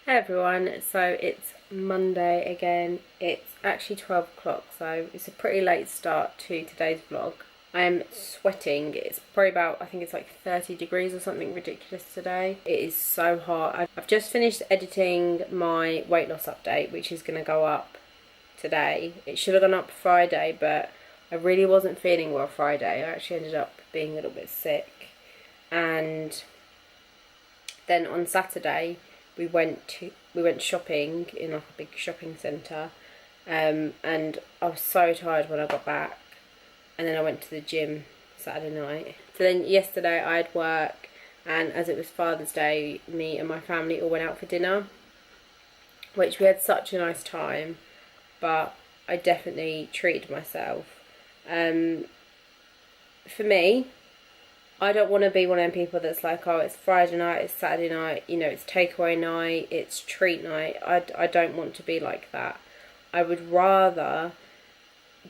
Hey everyone, so it's Monday again. It's actually 12 o'clock, so it's a pretty late start to today's vlog. I'm sweating. It's probably about, I think it's like 30 degrees or something ridiculous today. It is so hot. I've just finished editing my weight loss update, which is going to go up today. It should have gone up Friday, but I really wasn't feeling well Friday. I actually ended up being a little bit sick. And then on Saturday, we went shopping in like a big shopping centre, and I was so tired when I got back, and then I went to the gym Saturday night. So then yesterday I had work, and as it was Father's Day, me and my family all went out for dinner, which we had such a nice time, but I definitely treated myself. For me, I don't want to be one of them people that's like, oh, it's Friday night, it's Saturday night, you know, it's takeaway night, it's treat night. I don't want to be like that. I would rather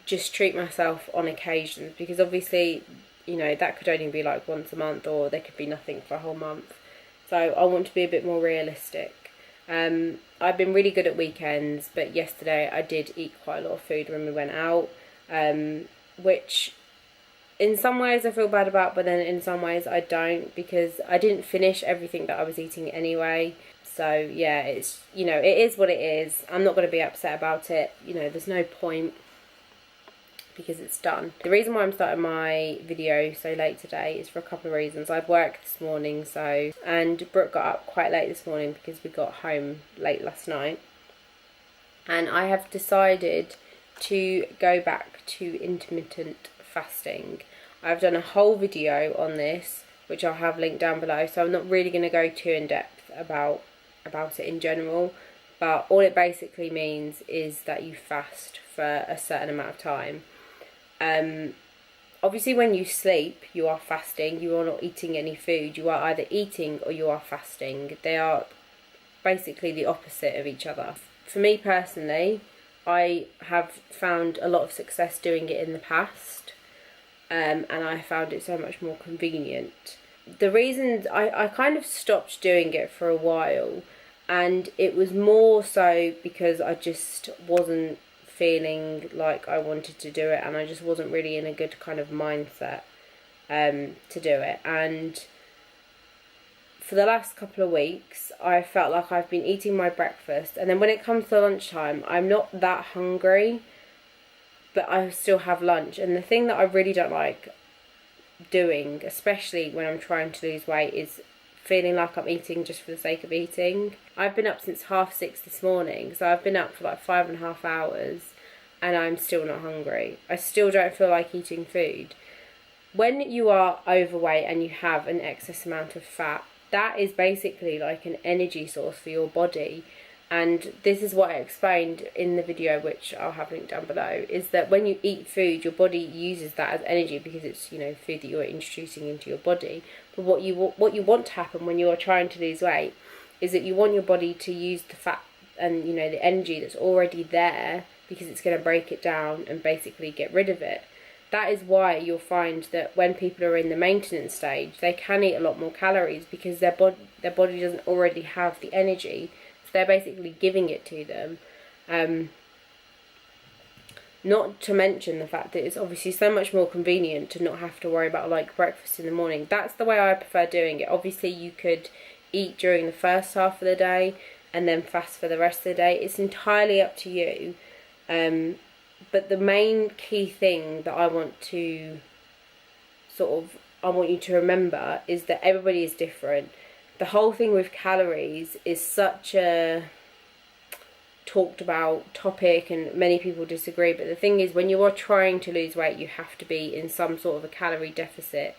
just treat myself on occasions, because obviously, you know, that could only be like once a month, or there could be nothing for a whole month. So I want to be a bit more realistic. I've been really good at weekends, but yesterday I did eat quite a lot of food when we went out, which in some ways I feel bad about, but then in some ways I don't, because I didn't finish everything that I was eating anyway. So yeah, it's, you know, it is what it is. I'm not going to be upset about it. You know, there's no point, because it's done. The reason why I'm starting my video so late today is for a couple of reasons. I've worked this morning, and Brooke got up quite late this morning because we got home late last night. And I have decided to go back to intermittent fasting. I've done a whole video on this, which I'll have linked down below, so I'm not really going to go too in depth about it in general, but all it basically means is that you fast for a certain amount of time. Obviously when you sleep, you are fasting. You are not eating any food. You are either eating or you are fasting. They are basically the opposite of each other. For me personally, I have found a lot of success doing it in the past, and I found it so much more convenient. The reason I kind of stopped doing it for a while, and it was more so because I just wasn't feeling like I wanted to do it, and I just wasn't really in a good kind of mindset to do it. And for the last couple of weeks, I felt like I've been eating my breakfast, and then when it comes to lunchtime, I'm not that hungry, but I still have lunch. And the thing that I really don't like doing, especially when I'm trying to lose weight, is feeling like I'm eating just for the sake of eating. I've been up since 6:30 this morning, so I've been up for like 5.5 hours, and I'm still not hungry. I still don't feel like eating food. When you are overweight and you have an excess amount of fat, that is basically like an energy source for your body. And this is what I explained in the video, which I'll have linked down below, is that when you eat food, your body uses that as energy, because it's, you know, food that you're introducing into your body. But what you want to happen when you are trying to lose weight is that you want your body to use the fat and, you know, the energy that's already there, because it's going to break it down and basically get rid of it. That is why you'll find that when people are in the maintenance stage, they can eat a lot more calories, because their body doesn't already have the energy. So they're basically giving it to them. Not to mention the fact that it's obviously so much more convenient to not have to worry about like breakfast in the morning. That's the way I prefer doing it. Obviously you could eat during the first half of the day and then fast for the rest of the day. It's entirely up to you. But the main key thing that I want you to remember is that everybody is different. The whole thing with calories is such a talked about topic, and many people disagree, but the thing is, when you are trying to lose weight, you have to be in some sort of a calorie deficit.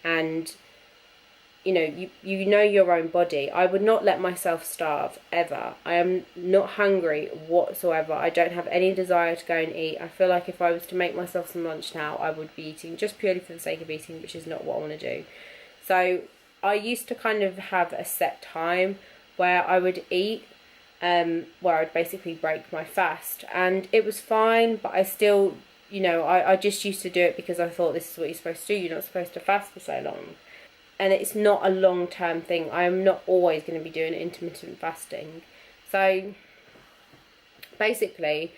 And you know your own body. I would not let myself starve ever. I am not hungry whatsoever. I don't have any desire to go and eat. I feel like if I was to make myself some lunch now, I would be eating just purely for the sake of eating, which is not what I want to do. So I used to kind of have a set time where I would eat, where I'd basically break my fast, and it was fine, but I still, you know, I just used to do it because I thought this is what you're supposed to do. You're not supposed to fast for so long. and it's not a long-term thing. I am not always going to be doing intermittent fasting. So basically,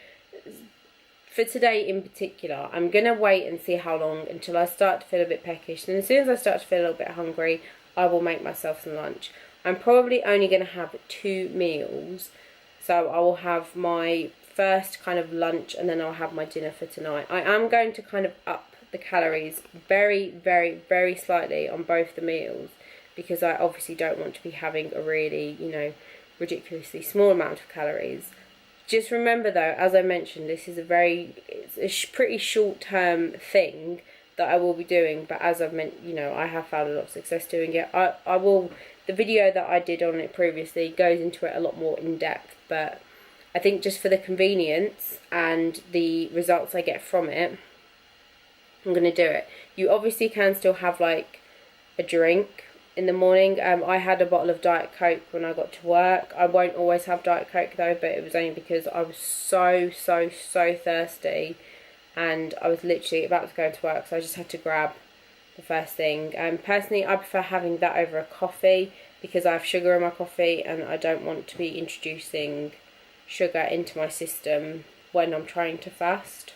for today in particular, I'm going to wait and see how long until I start to feel a bit peckish. And as soon as I start to feel a little bit hungry, I will make myself some lunch. I'm probably only going to have 2 meals. So I will have my first kind of lunch and then I'll have my dinner for tonight. I am going to kind of up the calories very, very, very slightly on both the meals, because I obviously don't want to be having a really, you know, ridiculously small amount of calories. Just remember though, as I mentioned, this is it's a pretty short-term thing that I will be doing, but as I've meant, you know, I have found a lot of success doing it. The video that I did on it previously goes into it a lot more in depth, but I think just for the convenience and the results I get from it, I'm going to do it. You obviously can still have like a drink in the morning. I had a bottle of Diet Coke when I got to work. I won't always have Diet Coke though, but it was only because I was so thirsty and I was literally about to go into work, so I just had to grab the first thing. Personally, I prefer having that over a coffee because I have sugar in my coffee and I don't want to be introducing sugar into my system when I'm trying to fast.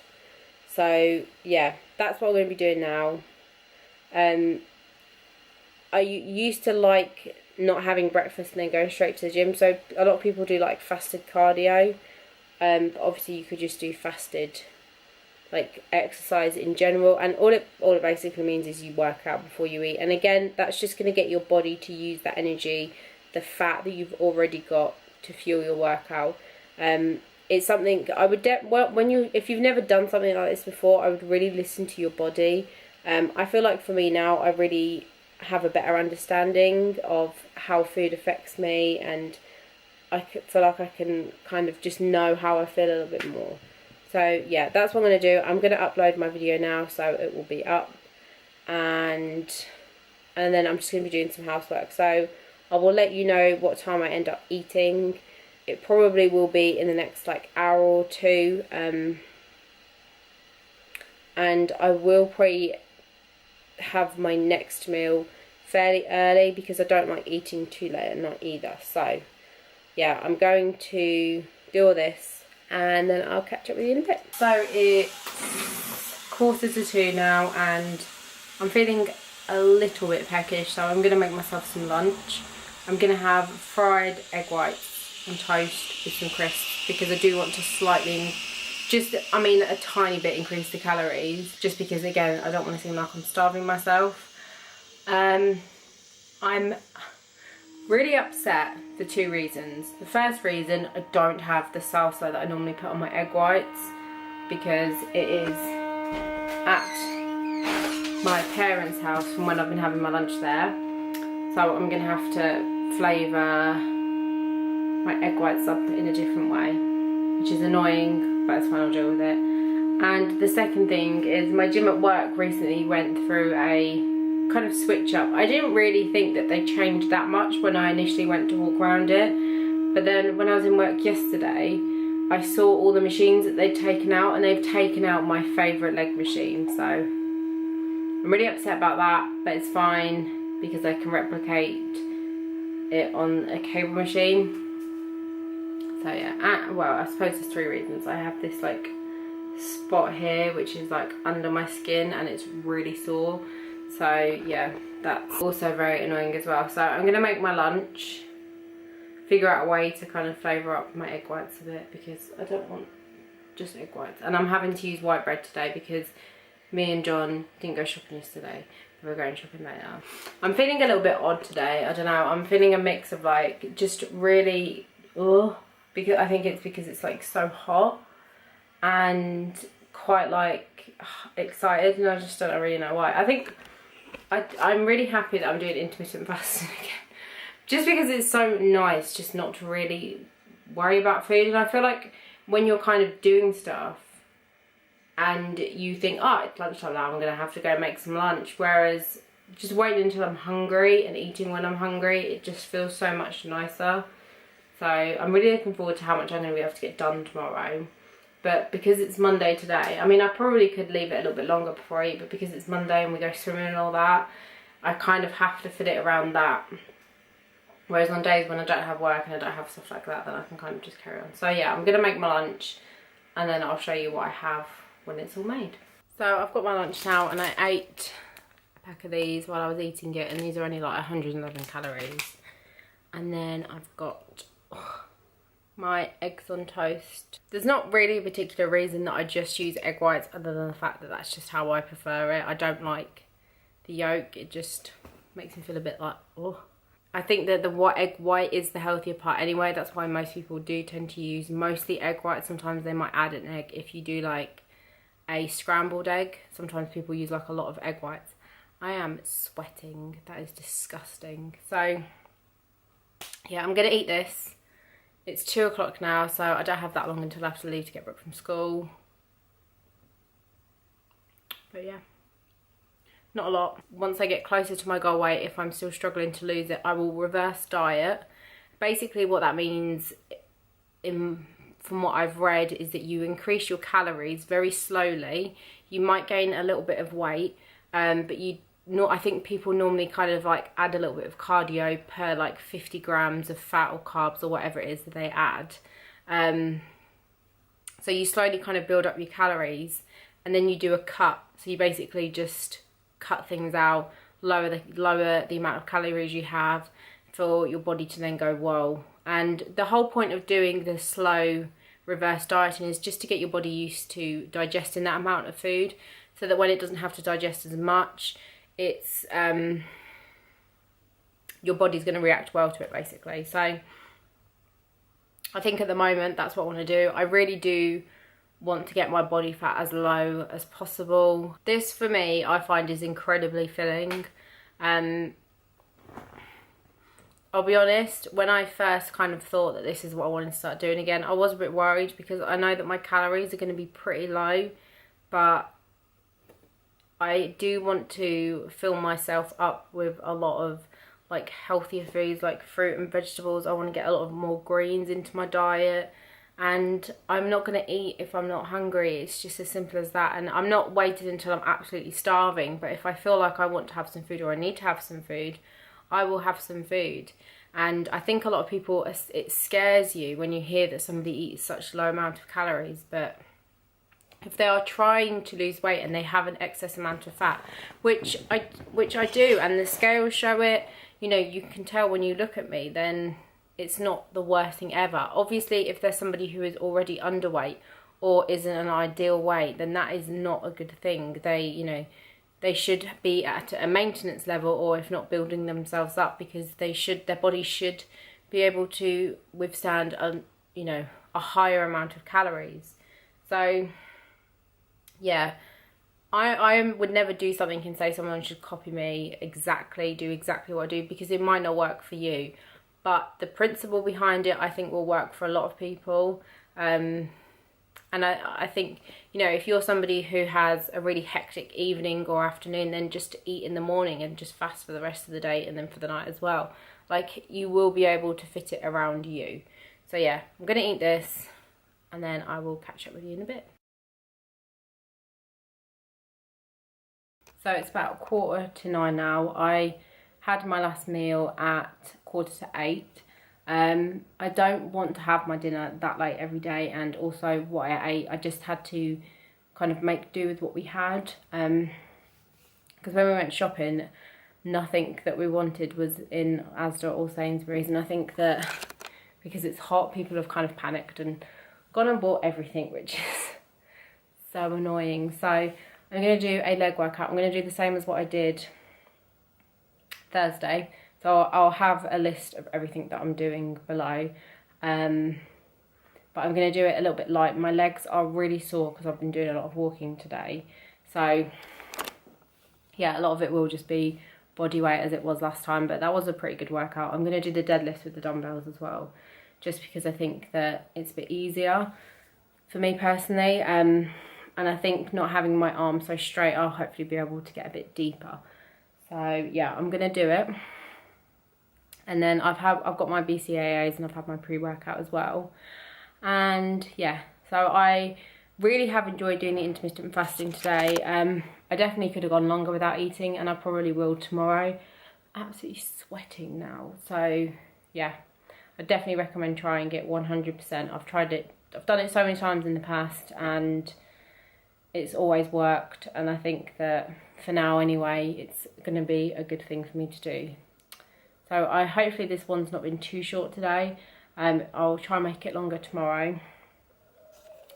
So yeah, that's what I'm going to be doing now. I used to like not having breakfast and then going straight to the gym, so a lot of people do like fasted cardio, but obviously you could just do fasted like exercise in general, and all it basically means is you work out before you eat. And again, that's just going to get your body to use that energy, the fat that you've already got, to fuel your workout. It's something I would if you've never done something like this before, I would really listen to your body. I feel like for me now, I really have a better understanding of how food affects me, and I feel like I can kind of just know how I feel a little bit more. So yeah, that's what I'm going to do. I'm going to upload my video now, so it will be up, and then I'm just going to be doing some housework. So I will let you know what time I end up eating. It probably will be in the next like hour or two, and I will probably have my next meal fairly early because I don't like eating too late at night either. So yeah, I'm going to do all this and then I'll catch up with you in a bit. So it's 1:45 now and I'm feeling a little bit peckish, so I'm going to make myself some lunch. I'm going to have fried egg whites and toast with some crisps because I do want to slightly, a tiny bit increase the calories, just because again I don't want to seem like I'm starving myself. I'm really upset for 2 reasons. The first reason, I don't have the salsa that I normally put on my egg whites because it is at my parents' house from when I've been having my lunch there. So I'm going to have to flavour my egg whites up in a different way, which is annoying, but it's fine, I'll deal with it. And the second thing is my gym at work recently went through a kind of switch up. I didn't really think that they changed that much when I initially went to walk around it, but then when I was in work yesterday I saw all the machines that they'd taken out, and they've taken out my favourite leg machine, so I'm really upset about that, but it's fine because I can replicate it on a cable machine. So yeah, well, I suppose there's 3 reasons. I have this like spot here which is like under my skin and it's really sore. So yeah, that's also very annoying as well. So I'm going to make my lunch, figure out a way to kind of flavour up my egg whites a bit because I don't want just egg whites. And I'm having to use white bread today because me and John didn't go shopping yesterday. We're going shopping later. I'm feeling a little bit odd today. I don't know. I'm feeling a mix of like just really, because I think it's because it's like so hot and quite like excited, and I just don't really know why. I think I'm really happy that I'm doing intermittent fasting again, just because it's so nice just not to really worry about food. And I feel like when you're kind of doing stuff and you think, oh, it's lunchtime now, I'm gonna have to go make some lunch, whereas just waiting until I'm hungry and eating when I'm hungry, it just feels so much nicer. So I'm really looking forward to how much I'm gonna be able to get done tomorrow. But because it's Monday today, I mean, I probably could leave it a little bit longer before I eat, but because it's Monday and we go swimming and all that, I kind of have to fit it around that. Whereas on days when I don't have work and I don't have stuff like that, then I can kind of just carry on. So yeah, I'm going to make my lunch and then I'll show you what I have when it's all made. So I've got my lunch now and I ate a pack of these while I was eating it, and these are only like 111 calories. And then I've got my eggs on toast. There's not really a particular reason that I just use egg whites other than the fact that that's just how I prefer it. I don't like the yolk, it just makes me feel a bit like, oh. I think that the egg white is the healthier part anyway. That's why most people do tend to use mostly egg white. Sometimes they might add an egg if you do like a scrambled egg. Sometimes people use like a lot of egg whites. I am sweating, that is disgusting. So yeah, I'm gonna eat this. It's 2 o'clock now, so I don't have that long until I have to leave to get back from school. But yeah, not a lot. Once I get closer to my goal weight, if I'm still struggling to lose it, I will reverse diet. Basically what that means, from what I've read, is that you increase your calories very slowly. You might gain a little bit of weight, but I think people normally kind of like add a little bit of cardio per like 50 grams of fat or carbs or whatever it is that they add. So you slowly kind of build up your calories and then you do a cut. So you basically just cut things out, lower the amount of calories you have for your body to then go, whoa. And the whole point of doing the slow reverse dieting is just to get your body used to digesting that amount of food, so that when it doesn't have to digest as much, it's your body's going to react well to it basically. So I think at the moment that's what I want to do. I really do want to get my body fat as low as possible. This for me I find is incredibly filling. I'll be honest, when I first kind of thought that this is what I wanted to start doing again, I was a bit worried because I know that my calories are going to be pretty low, but I do want to fill myself up with a lot of like healthier foods like fruit and vegetables. I want to get a lot of more greens into my diet, and I'm not going to eat if I'm not hungry. It's just as simple as that. And I'm not waiting until I'm absolutely starving, but if I feel like I want to have some food or I need to have some food, I will have some food. And I think a lot of people, it scares you when you hear that somebody eats such low amount of calories, but if they are trying to lose weight and they have an excess amount of fat, which I do, and the scales show it, you know, you can tell when you look at me, then it's not the worst thing ever. Obviously, if there's somebody who is already underweight or isn't an ideal weight, then that is not a good thing. They should be at a maintenance level, or if not, building themselves up, because their body should be able to withstand a higher amount of calories. So yeah, I would never do something and say someone should copy me do exactly what I do, because it might not work for you. But the principle behind it, I think, will work for a lot of people. And I think, if you're somebody who has a really hectic evening or afternoon, then just eat in the morning and just fast for the rest of the day and then for the night as well. Like, you will be able to fit it around you. So yeah, I'm going to eat this and then I will catch up with you in a bit. So it's about 9:15 now. I had my last meal at 7:45. I don't want to have my dinner that late every day, and also what I ate, I just had to kind of make do with what we had, because when we went shopping, nothing that we wanted was in Asda or Sainsbury's, and I think that because it's hot, people have kind of panicked and gone and bought everything, which is so annoying. So I'm going to do a leg workout. I'm going to do the same as what I did Thursday. So I'll have a list of everything that I'm doing below. But I'm going to do it a little bit light. My legs are really sore because I've been doing a lot of walking today. So yeah, a lot of it will just be body weight as it was last time. But that was a pretty good workout. I'm going to do the deadlift with the dumbbells as well, just because I think that it's a bit easier for me personally. And I think not having my arm so straight, I'll hopefully be able to get a bit deeper. So yeah, I'm going to do it. And then I've got my BCAAs and I've had my pre-workout as well. And yeah, so I really have enjoyed doing the intermittent fasting today. I definitely could have gone longer without eating, and I probably will tomorrow. Absolutely sweating now, so yeah, I definitely recommend trying it 100%. I've tried it, I've done it so many times in the past, and it's always worked, and I think that for now anyway, it's going to be a good thing for me to do. So hopefully this one's not been too short today. I'll try and make it longer tomorrow.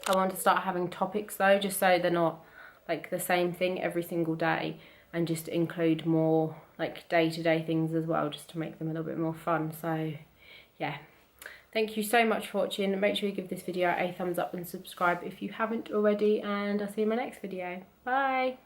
I want to start having topics though, just so they're not like the same thing every single day, and just include more like day-to-day things as well, just to make them a little bit more fun. So yeah, thank you so much for watching. Make sure you give this video a thumbs up and subscribe if you haven't already, and I'll see you in my next video. Bye.